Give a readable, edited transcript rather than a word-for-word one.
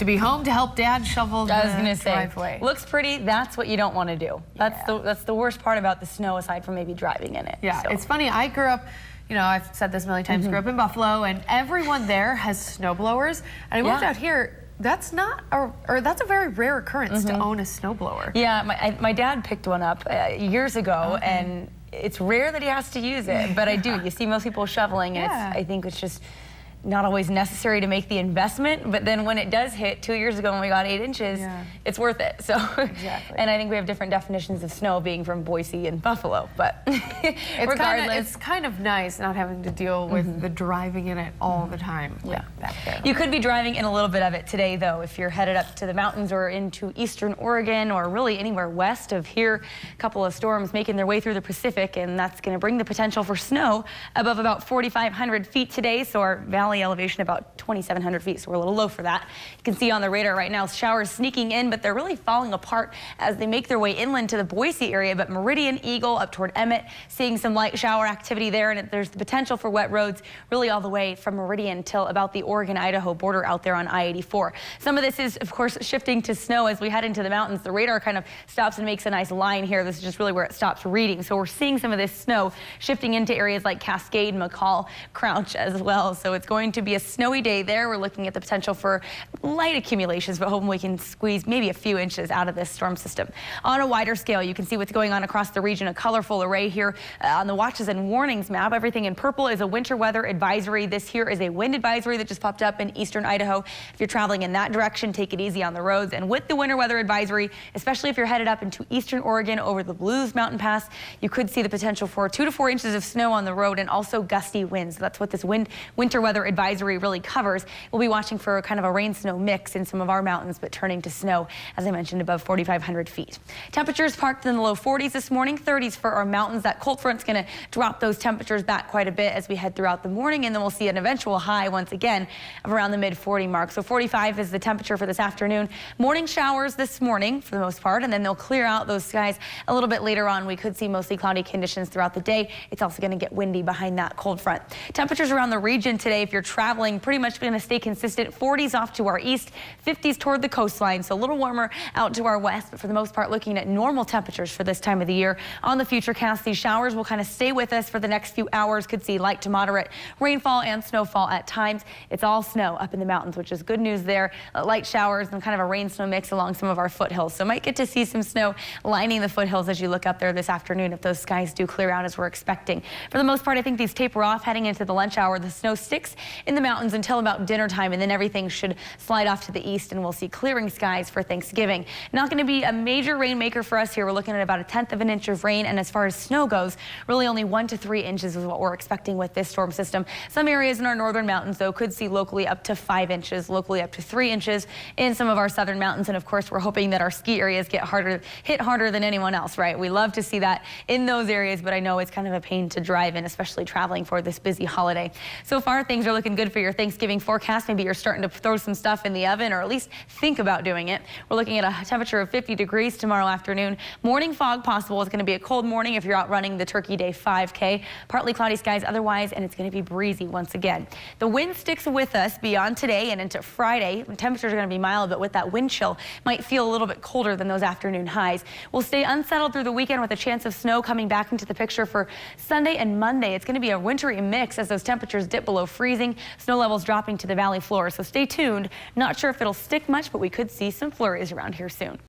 To be home to help Dad shovel the driveway. Looks pretty. That's what you don't want to do. That's the worst part about the snow, aside from maybe driving in it. Yeah, so. It's funny. I grew up, you know, I've said this a million times, grew up in Buffalo, and everyone there has snow blowers. And I moved out here. That's not, that's a very rare occurrence to own a snowblower. Yeah, my dad picked one up years ago, and it's rare that he has to use it, but I do. You see most people shoveling, and I think it's just not always necessary to make the investment, but then when it does hit 2 years ago when we got 8 inches, it's worth it. So, and I think we have different definitions of snow being from Boise and Buffalo, but regardless. It's kind of nice not having to deal with the driving in it all the time. Back there. You could be driving in a little bit of it today, though, if you're headed up to the mountains or into eastern Oregon or really anywhere west of here. A couple of storms making their way through the Pacific, and that's going to bring the potential for snow above about 4,500 feet today, so our valley elevation about 2,700 feet, so we're a little low for that. You can see on the radar right now showers sneaking in, but they're really falling apart as they make their way inland to the Boise area. But Meridian, Eagle, up toward Emmett, seeing some light shower activity there, and there's the potential for wet roads really all the way from Meridian till about the Oregon-Idaho border out there on I-84. Some of this is, of course, shifting to snow as we head into the mountains. The radar kind of stops and makes a nice line here. This is just really where it stops reading. So we're seeing some of this snow shifting into areas like Cascade, McCall, Crouch as well. So it's going to be a snowy day there. We're looking at the potential for light accumulations, but hoping we can squeeze maybe a few inches out of this storm system. On a wider scale, you can see what's going on across the region. A colorful array here on the watches and warnings map. Everything in purple is a winter weather advisory. This here is a wind advisory that just popped up in eastern Idaho. If you're traveling in that direction, take it easy on the roads. And with the winter weather advisory, especially if you're headed up into eastern Oregon over the Blues Mountain Pass, you could see the potential for 2 to 4 inches of snow on the road and also gusty winds. That's what this winter weather advisory really covers. We'll be watching for kind of a rain-snow mix in some of our mountains, but turning to snow, as I mentioned, above 4,500 feet. Temperatures parked in the low 40s this morning, 30s for our mountains. That cold front's going to drop those temperatures back quite a bit as we head throughout the morning, and then we'll see an eventual high once again of around the mid-40 mark. So 45 is the temperature for this afternoon. Morning showers this morning for the most part, and then they'll clear out those skies a little bit later on. We could see mostly cloudy conditions throughout the day. It's also going to get windy behind that cold front. Temperatures around the region today, if you're traveling, pretty much going to stay consistent. 40s off to our east, 50s toward the coastline, so a little warmer out to our west, but for the most part looking at normal temperatures for this time of the year. On the futurecast, these showers will kind of stay with us for the next few hours. Could see light to moderate rainfall and snowfall at times. It's all snow up in the mountains, which is good news there. Light showers and kind of a rain-snow mix along some of our foothills, so might get to see some snow lining the foothills as you look up there this afternoon if those skies do clear out as we're expecting. For the most part, I think these taper off heading into the lunch hour. The snow sticks in the mountains until about dinner time, and then everything should slide off to the east, and we'll see clearing skies for Thanksgiving. Not going to be a major rainmaker for us here. We're looking at about 1/10 of an inch of rain, and as far as snow goes, really only 1 to 3 inches is what we're expecting with this storm system. Some areas in our northern mountains, though, could see locally up to 5 inches, locally up to 3 inches in some of our southern mountains, and of course, we're hoping that our ski areas get hit harder than anyone else, right? We love to see that in those areas, but I know it's kind of a pain to drive in, especially traveling for this busy holiday. So far, things are looking good for your Thanksgiving forecast. Maybe you're starting to throw some stuff in the oven, or at least think about doing it. We're looking at a temperature of 50 degrees tomorrow afternoon. Morning fog possible. It's going to be a cold morning if you're out running the Turkey Day 5K. Partly cloudy skies otherwise, and it's going to be breezy once again. The wind sticks with us beyond today and into Friday. Temperatures are going to be mild, but with that wind chill, might feel a little bit colder than those afternoon highs. We'll stay unsettled through the weekend with a chance of snow coming back into the picture for Sunday and Monday. It's going to be a wintry mix as those temperatures dip below freezing. Snow levels dropping to the valley floor, so stay tuned. Not sure if it'll stick much, but we could see some flurries around here soon.